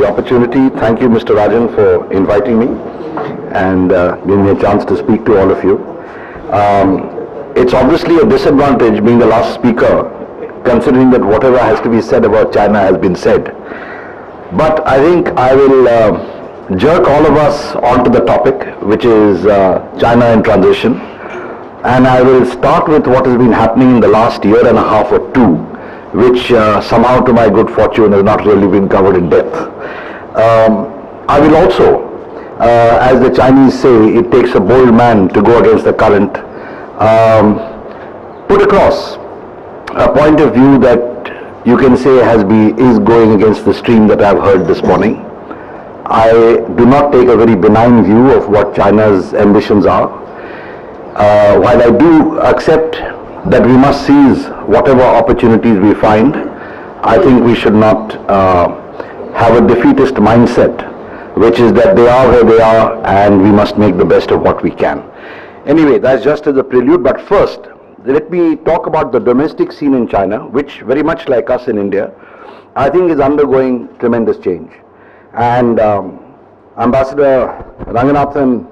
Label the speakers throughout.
Speaker 1: the opportunity. Thank you, Mr. Rajan, for inviting me and giving me a chance to speak to all of you. It's obviously a disadvantage being the last speaker, considering that whatever has to be said about China has been said. But I think I will jerk all of us onto the topic, which is China in transition. And I will start with what has been happening in the last year and a half or two, which somehow to my good fortune has not really been covered in depth. I will also, as the Chinese say, it takes a bold man to go against the current, put across a point of view that you can say is going against the stream that I've heard this morning. I do not take a very benign view of what China's ambitions are. While I do accept that we must seize whatever opportunities we find, I think we should not have a defeatist mindset, which is that they are where they are and we must make the best of what we can. Anyway, that's just as a prelude, but first, let me talk about the domestic scene in China, which very much like us in India, I think is undergoing tremendous change. And Ambassador Ranganathan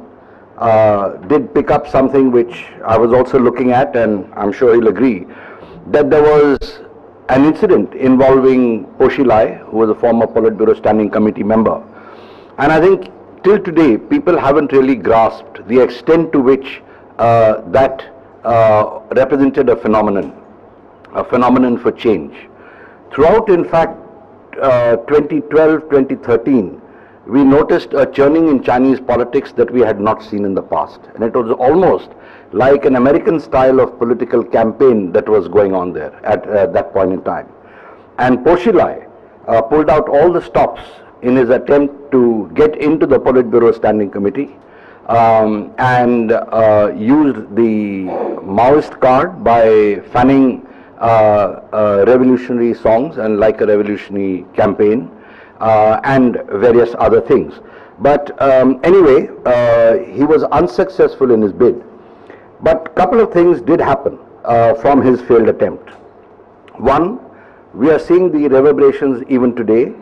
Speaker 1: did pick up something which I was also looking at, and I'm sure he'll agree, that there was an incident involving Po Xilai, who was a former Politburo Standing Committee member. And I think till today, people haven't really grasped the extent to which that represented a phenomenon for change. Throughout, in fact, 2012, 2013, we noticed a churning in Chinese politics that we had not seen in the past. And it was almost like an American style of political campaign that was going on there at that point in time. And Po Xilai pulled out all the stops in his attempt to get into the Politburo Standing Committee, and used the Maoist card by fanning revolutionary songs and like a revolutionary campaign, and various other things. But anyway, he was unsuccessful in his bid. But a couple of things did happen from his failed attempt. One, we are seeing the reverberations even today,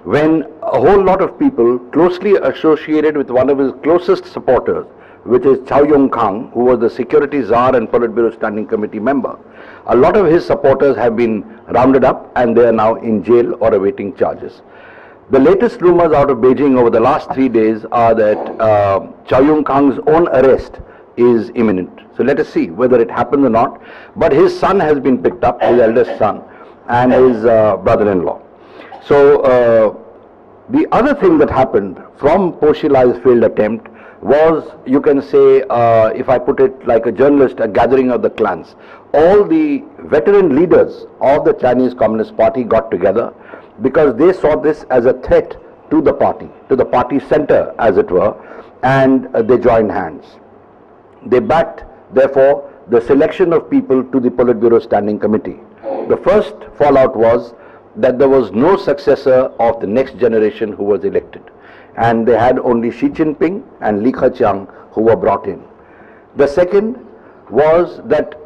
Speaker 1: when a whole lot of people closely associated with one of his closest supporters, which is Chow Yun-kang, who was the Security Czar and Politburo Standing Committee member, a lot of his supporters have been rounded up and they are now in jail or awaiting charges. The latest rumors out of Beijing over the last 3 days are that Chow Yun-kang's own arrest is imminent. So let us see whether it happens or not. But his son has been picked up, his eldest son, and his brother-in-law. So the other thing that happened from Po Xilai's failed attempt was, you can say, if I put it like a journalist, a gathering of the clans. All the veteran leaders of the Chinese Communist Party got together because they saw this as a threat to the party center, as it were, and they joined hands. They backed, therefore, the selection of people to the Politburo Standing Committee. The first fallout was that there was no successor of the next generation who was elected, and they had only Xi Jinping and Li Keqiang who were brought in. The second was that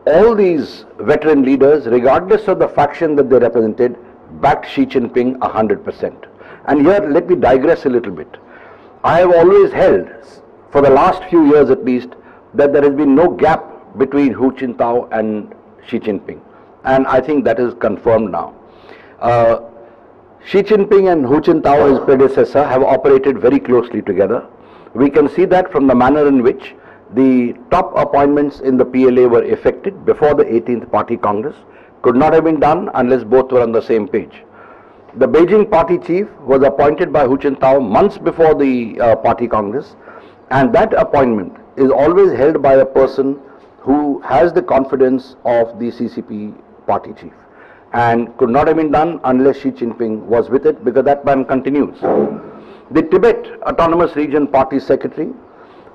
Speaker 1: all these veteran leaders, regardless of the faction that they represented, backed Xi Jinping 100%. And here let me digress a little bit. I have always held, for the last few years at least, that there has been no gap between Hu Jintao and Xi Jinping, and I think that is confirmed now. Xi Jinping and Hu Jintao, his predecessor, have operated very closely together. We can see that from the manner in which the top appointments in the PLA were effected before the 18th Party Congress. Could not have been done unless both were on the same page. The Beijing party chief was appointed by Hu Jintao months before the Party Congress, and that appointment is always held by a person who has the confidence of the CCP party chief, and could not have been done unless Xi Jinping was with it, because that man continues. The Tibet Autonomous Region Party Secretary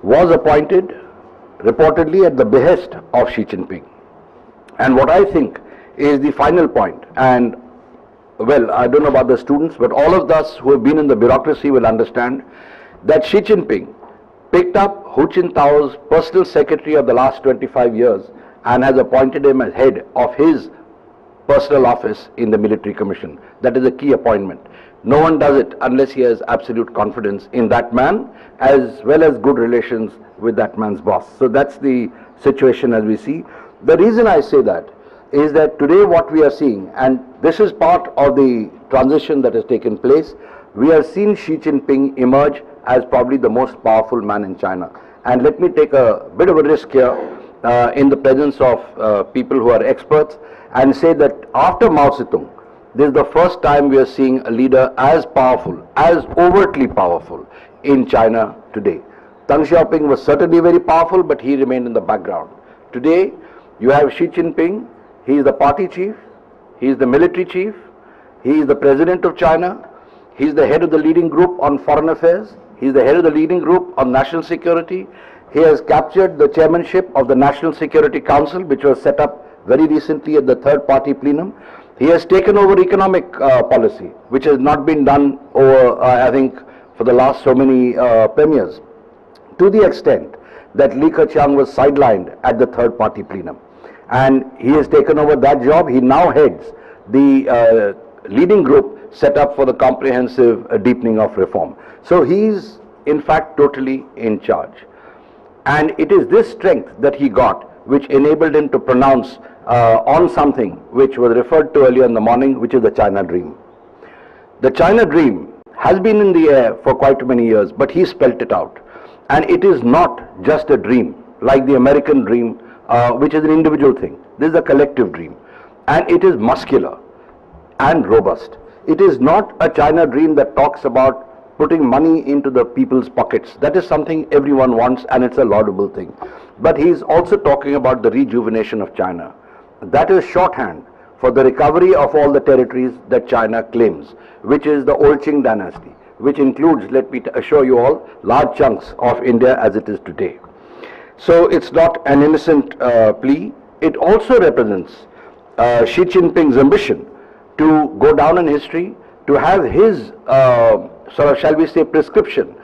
Speaker 1: was appointed reportedly at the behest of Xi Jinping. And what I think is the final point, and well, I don't know about the students, but all of us who have been in the bureaucracy will understand that Xi Jinping picked up Hu Jintao's personal secretary of the last 25 years and has appointed him as head of his personal office in the military commission. That is a key appointment. No one does it unless he has absolute confidence in that man, as well as good relations with that man's boss. So that's the situation as we see. The reason I say that is that today what we are seeing, and this is part of the transition that has taken place, we are seeing Xi Jinping emerge as probably the most powerful man in China. And let me take a bit of a risk here in the presence of people who are experts and say that after Mao Zedong, this is the first time we are seeing a leader as powerful, as overtly powerful in China today. Deng Xiaoping was certainly very powerful, but he remained in the background. Today, you have Xi Jinping. He is the party chief, he is the military chief, he is the president of China, he is the head of the leading group on foreign affairs, he is the head of the leading group on national security. He has captured the chairmanship of the National Security Council, which was set up very recently at the third party plenum. He has taken over economic policy, which has not been done over, I think, for the last so many premiers, to the extent that Li Keqiang was sidelined at the third party plenum. And he has taken over that job. He now heads the leading group set up for the comprehensive deepening of reform. So he is in fact totally in charge. And it is this strength that he got which enabled him to pronounce on something which was referred to earlier in the morning, which is the China Dream. The China Dream has been in the air for quite many years, but he spelt it out. And it is not just a dream like the American dream, which is an individual thing. This is a collective dream, and it is muscular and robust. It is not a China dream that talks about putting money into the people's pockets. That is something everyone wants, and it's a laudable thing. But he is also talking about the rejuvenation of China. That is shorthand for the recovery of all the territories that China claims, which is the old Qing dynasty, which includes, let me assure you all, large chunks of India as it is today. So it's not an innocent plea. It also represents Xi Jinping's ambition to go down in history, to have his sort of, shall we say, prescription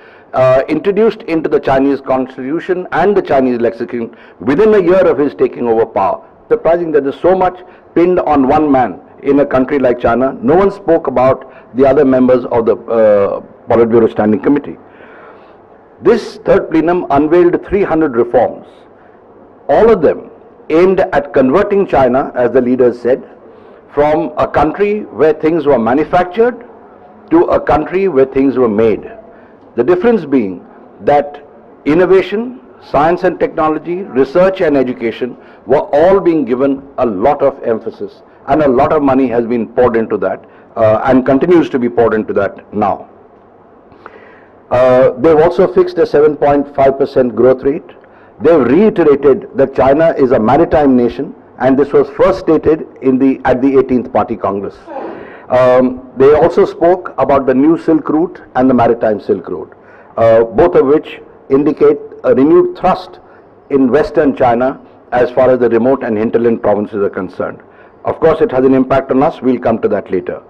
Speaker 1: introduced into the Chinese constitution and the Chinese lexicon within a year of his taking over power. Surprising that there's so much pinned on one man in a country like China. No one spoke about the other members of the Politburo Standing Committee. This third plenum unveiled 300 reforms, all of them aimed at converting China, as the leaders said, from a country where things were manufactured to a country where things were made. The difference being that innovation, science and technology, research and education were all being given a lot of emphasis, and a lot of money has been poured into that and continues to be poured into that now. They've also fixed a 7.5% growth rate. They've reiterated that China is a maritime nation, and this was first stated at the 18th Party Congress. They also spoke about the new Silk Route and the Maritime Silk Road, both of which indicate a renewed thrust in Western China as far as the remote and hinterland provinces are concerned. Of course, it has an impact on us. We'll come to that later.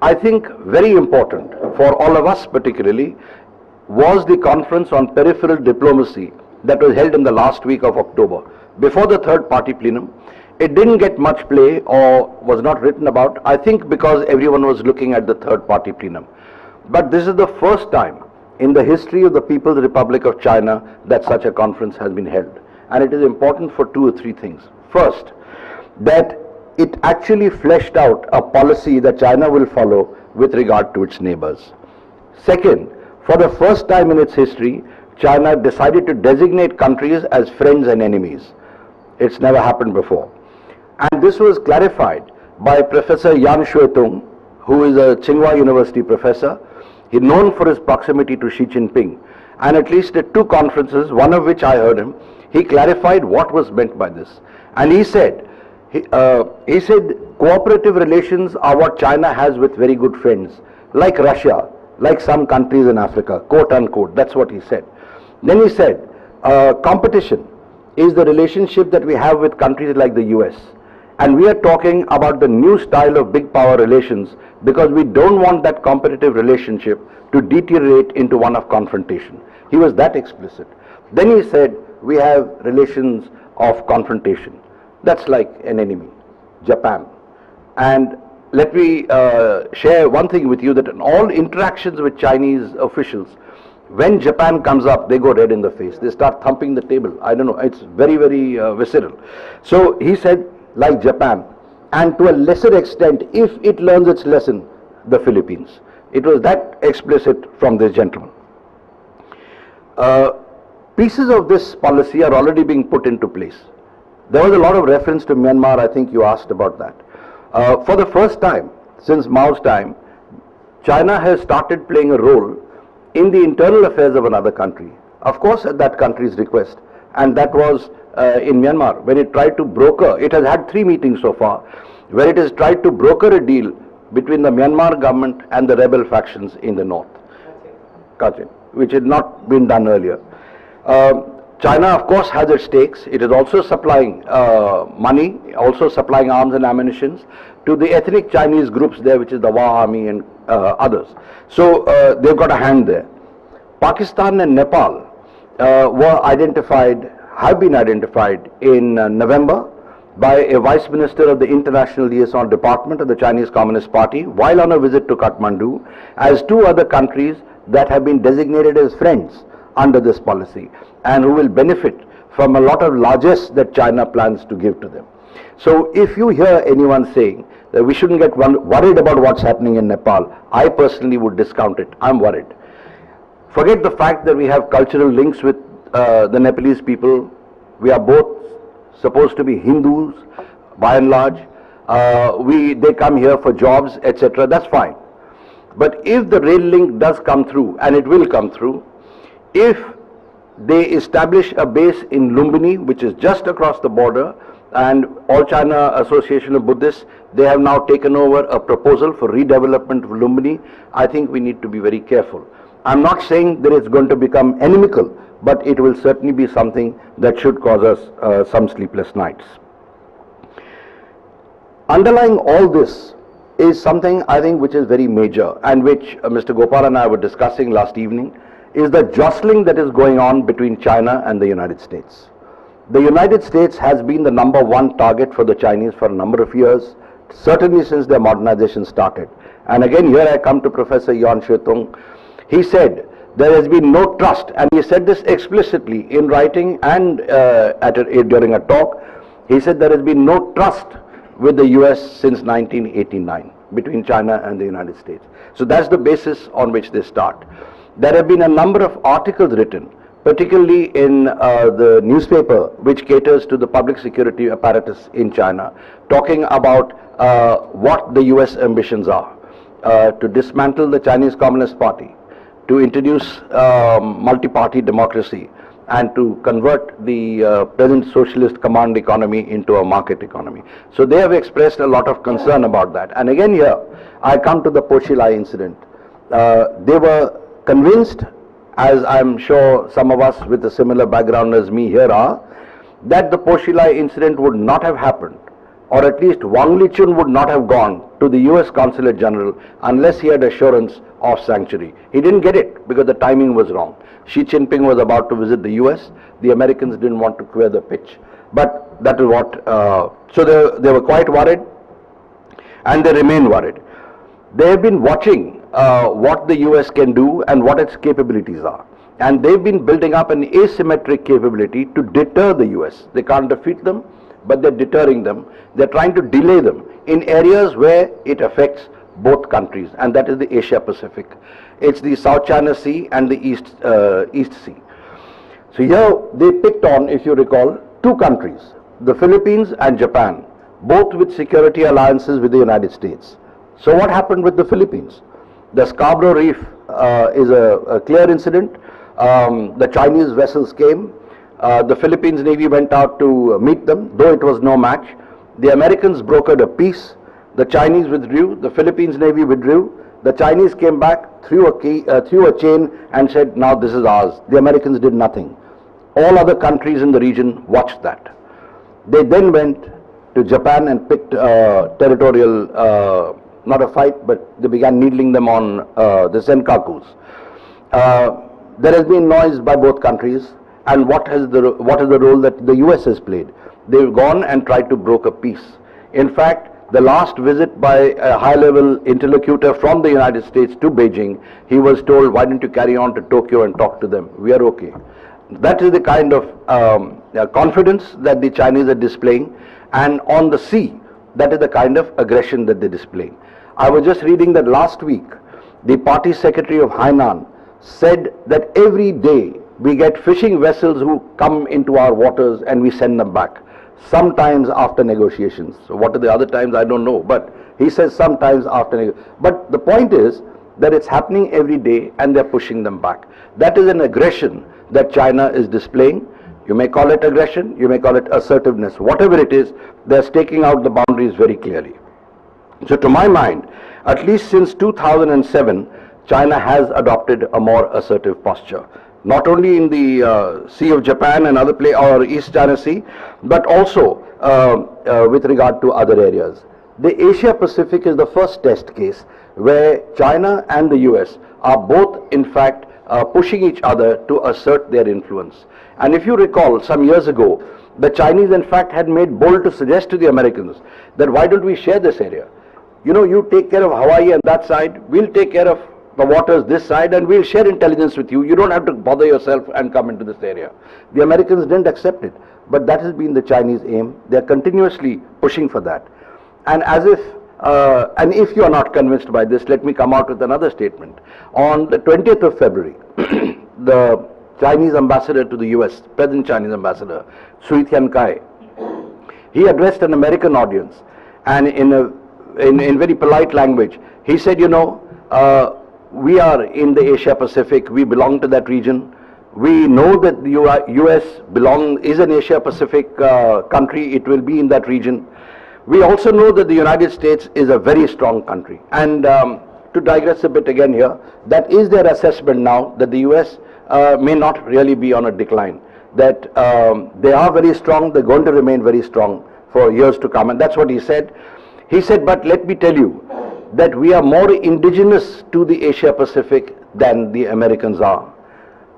Speaker 1: I think very important for all of us particularly was the conference on peripheral diplomacy that was held in the last week of October, before the third party plenum. It didn't get much play or was not written about, I think because everyone was looking at the third party plenum. But this is the first time in the history of the People's Republic of China that such a conference has been held. And it is important for two or three things. First, that it actually fleshed out a policy that China will follow with regard to its neighbors. Second, for the first time in its history, China decided to designate countries as friends and enemies. It's never happened before. And this was clarified by Professor Yan Shuitung, who is a Tsinghua University professor. He's known for his proximity to Xi Jinping. And at least at two conferences, one of which I heard him, he clarified what was meant by this. And he said, cooperative relations are what China has with very good friends, like Russia, like some countries in Africa, quote unquote. That's what he said. Then he said, competition is the relationship that we have with countries like the US. And we are talking about the new style of big power relations because we don't want that competitive relationship to deteriorate into one of confrontation. He was that explicit. Then he said, we have relations of confrontation. That's like an enemy, Japan. And let me share one thing with you, that in all interactions with Chinese officials, when Japan comes up, they go red in the face. They start thumping the table. I don't know, it's very, very visceral. So he said, like Japan, and to a lesser extent, if it learns its lesson, the Philippines. It was that explicit from this gentleman. Pieces of this policy are already being put into place. There was a lot of reference to Myanmar. I think you asked about that. For the first time since Mao's time, China has started playing a role in the internal affairs of another country, of course at that country's request, and that was in Myanmar, when it tried to broker. It has had 3 meetings so far, where it has tried to broker a deal between the Myanmar government and the rebel factions in the north, Kachin, which had not been done earlier. China, of course, has its stakes. It is also supplying money, also supplying arms and ammunition to the ethnic Chinese groups there, which is the Wa Army and others. So they've got a hand there. Pakistan and Nepal have been identified in November by a Vice Minister of the International Liaison Department of the Chinese Communist Party, while on a visit to Kathmandu, as 2 other countries that have been designated as friends under this policy, and who will benefit from a lot of largesse that China plans to give to them. So if you hear anyone saying that we shouldn't get worried about what's happening in Nepal, I personally would discount it. I'm worried. Forget the fact that we have cultural links with the Nepalese people. We are both supposed to be Hindus by and large. They come here for jobs, etc. That's fine. But if the rail link does come through, and it will come through, if they establish a base in Lumbini, which is just across the border, and All China Association of Buddhists, they have now taken over a proposal for redevelopment of Lumbini, I think we need to be very careful. I'm not saying that it's going to become inimical, but it will certainly be something that should cause us some sleepless nights. Underlying all this is something, I think, which is very major, and which Mr. Gopal and I were discussing last evening, is the jostling that is going on between China and the United States. The United States has been the #1 target for the Chinese for a number of years, certainly since their modernization started. And again, here I come to Professor Yuan Shuitung. He said there has been no trust, and he said this explicitly in writing and during a talk. He said there has been no trust with the US since 1989 between China and the United States. So that's the basis on which they start. There have been a number of articles written, particularly in the newspaper which caters to the public security apparatus in China, talking about what the US ambitions are, to dismantle the Chinese Communist Party, to introduce multi-party democracy, and to convert the present socialist command economy into a market economy. So they have expressed a lot of concern about that. And again here, I come to the Pochilai incident. They were convinced, as I'm sure some of us with a similar background as me here are, that the Pochilai incident would not have happened, or at least Wang Lichun would not have gone to the US Consulate General unless he had assurance of sanctuary. He didn't get it because the timing was wrong. Xi Jinping was about to visit the US. The Americans didn't want to clear the pitch. But that is what, so they were quite worried, and they remain worried. They have been watching what the US can do and what its capabilities are. And they've been building up an asymmetric capability to deter the US. They can't defeat them, but they're deterring them. They're trying to delay them in areas where it affects both countries, and that is the Asia Pacific. It's the South China Sea and the East Sea. So here they picked on, if you recall, 2 countries, the Philippines and Japan, both with security alliances with the United States. So what happened with the Philippines? The Scarborough Reef is a clear incident. The Chinese vessels came. The Philippines Navy went out to meet them, though it was no match. The Americans brokered a peace. The Chinese withdrew. The Philippines Navy withdrew. The Chinese came back, threw a chain and said, now this is ours. The Americans did nothing. All other countries in the region watched that. They then went to Japan and picked territorial, not a fight, but they began needling them on the Senkakus. There has been noise by both countries, and what is the role that the US has played? They've gone and tried to broker peace. In fact, The last visit by a high-level interlocutor from the United States to Beijing, he was told, why don't you carry on to Tokyo and talk to them? We are okay. That is the kind of confidence that the Chinese are displaying, and on the sea, that is the kind of aggression that they display. I was just reading that last week, the party secretary of Hainan said that every day we get fishing vessels who come into our waters and we send them back, sometimes after negotiations. So what are the other times, I don't know, but he says sometimes after but the point is that it's happening every day and they're pushing them back. That is an aggression that China is displaying. You may call it aggression, you may call it assertiveness, whatever it is, they're staking out the boundaries very clearly. So to my mind, at least since 2007, China has adopted a more assertive posture. Not only in the Sea of Japan and other or East China Sea, but also with regard to other areas. The Asia Pacific is the first test case where China and the US are both in fact pushing each other to assert their influence. And if you recall, some years ago, the Chinese in fact had made bold to suggest to the Americans that why don't we share this area? You know, you take care of Hawaii and that side, we'll take care of the waters this side and we'll share intelligence with you. You don't have to bother yourself and come into this area. The Americans didn't accept it, but that has been the Chinese aim. They're continuously pushing for that. And as if, and if you are not convinced by this, let me come out with another statement. On the 20th of February, the Chinese ambassador to the US, present Chinese ambassador, Sui Tiankai, he addressed an American audience, and in very polite language, he said, you know, we are in the Asia Pacific, we belong to that region. We know that the US is an Asia Pacific country, it will be in that region. We also know that the United States is a very strong country. And to digress a bit again here, that is their assessment now, that the US may not really be on a decline. That they are very strong, they're going to remain very strong for years to come. And that's what he said. He said, but let me tell you, that we are more indigenous to the Asia Pacific than the Americans are.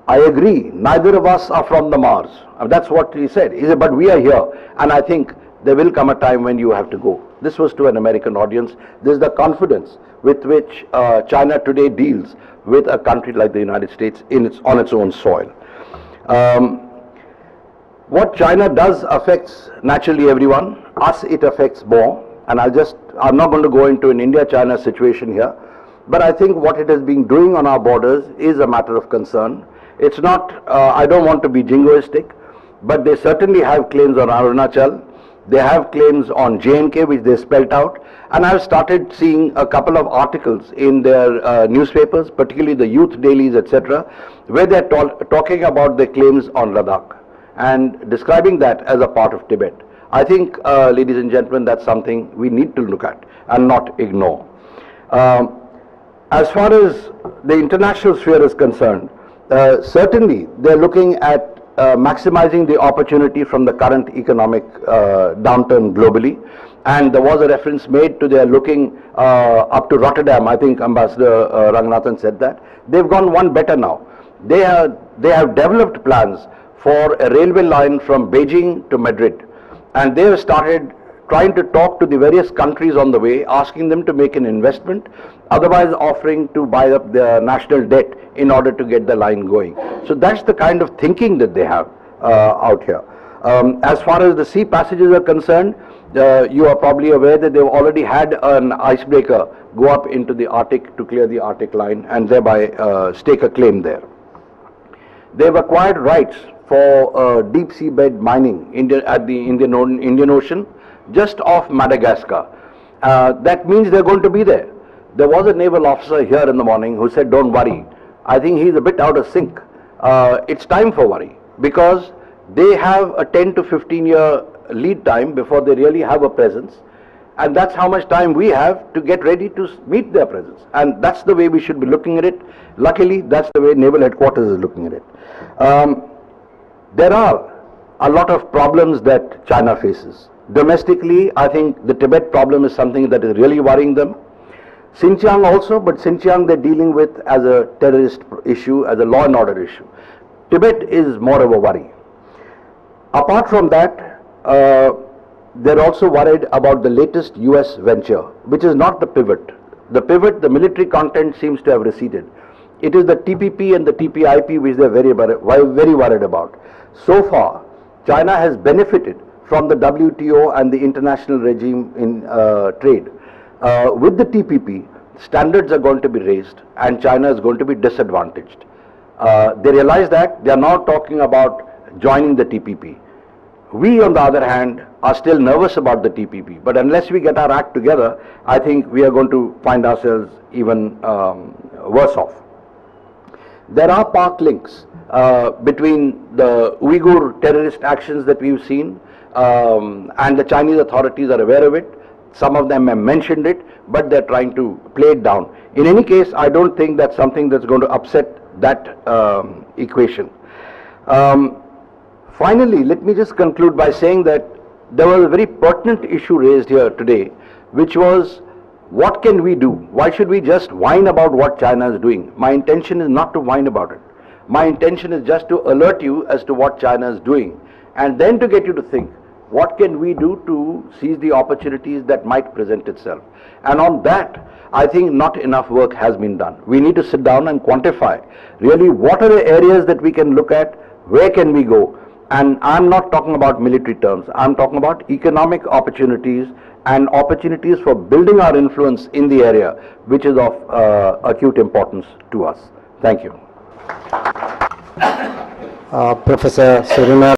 Speaker 1: I agree, neither of us are from the Mars. That's what he said. He said, but we are here, and I think there will come a time when you have to go. This was to an American audience. This is the confidence with which China today deals with a country like the United States on its own soil. What China does affects naturally everyone. Us it affects more. And I'm not going to go into an India-China situation here, but I think what it has been doing on our borders is a matter of concern. It's not, I don't want to be jingoistic, but they certainly have claims on Arunachal. They have claims on J&K, which they spelled out. And I've started seeing a couple of articles in their newspapers, particularly the youth dailies, etc., where they're talking about their claims on Ladakh and describing that as a part of Tibet. I think, ladies and gentlemen, that's something we need to look at and not ignore. As far as the international sphere is concerned, certainly they're looking at maximizing the opportunity from the current economic downturn globally. And there was a reference made to their looking up to Rotterdam. I think Ambassador Ranganathan said that. They've gone one better now. They have developed plans for a railway line from Beijing to Madrid. And they have started trying to talk to the various countries on the way, asking them to make an investment, otherwise offering to buy up their national debt in order to get the line going. So that's the kind of thinking that they have out here. As far as the sea passages are concerned, you are probably aware that they've already had an icebreaker go up into the Arctic to clear the Arctic line and thereby stake a claim there. They've acquired rights for deep seabed mining at the Indian Ocean, just off Madagascar. That means they're going to be there. There was a naval officer here in the morning who said, don't worry. I think he's a bit out of sync. It's time for worry, because they have a 10 to 15 year lead time before they really have a presence. And that's how much time we have to get ready to meet their presence. And that's the way we should be looking at it. Luckily, that's the way Naval Headquarters is looking at it. There are a lot of problems that China faces. Domestically, I think the Tibet problem is something that is really worrying them. Xinjiang also, but Xinjiang they're dealing with as a terrorist issue, as a law and order issue. Tibet is more of a worry. Apart from that, they're also worried about the latest US venture, which is not the pivot. The pivot, the military content seems to have receded. It is the TPP and the TPIP which they're very worried about. So far, China has benefited from the WTO and the international regime in trade. With the TPP, standards are going to be raised and China is going to be disadvantaged. They realize that they are now talking about joining the TPP. We, on the other hand, are still nervous about the TPP, but unless we get our act together, I think we are going to find ourselves even worse off. There are park links between the Uyghur terrorist actions that we've seen, and the Chinese authorities are aware of it. Some of them have mentioned it, but they're trying to play it down. In any case, I don't think that's something that's going to upset that equation. Finally, let me just conclude by saying that there was a very pertinent issue raised here today, which was, what can we do? Why should we just whine about what China is doing? My intention is not to whine about it. My intention is just to alert you as to what China is doing, and then to get you to think, what can we do to seize the opportunities that might present itself? And on that, I think not enough work has been done. We need to sit down and quantify really what are the areas that we can look at, where can we go? And I'm not talking about military terms, I'm talking about economic opportunities and opportunities for building our influence in the area, which is of acute importance to us. Thank you.
Speaker 2: Professor Suruna.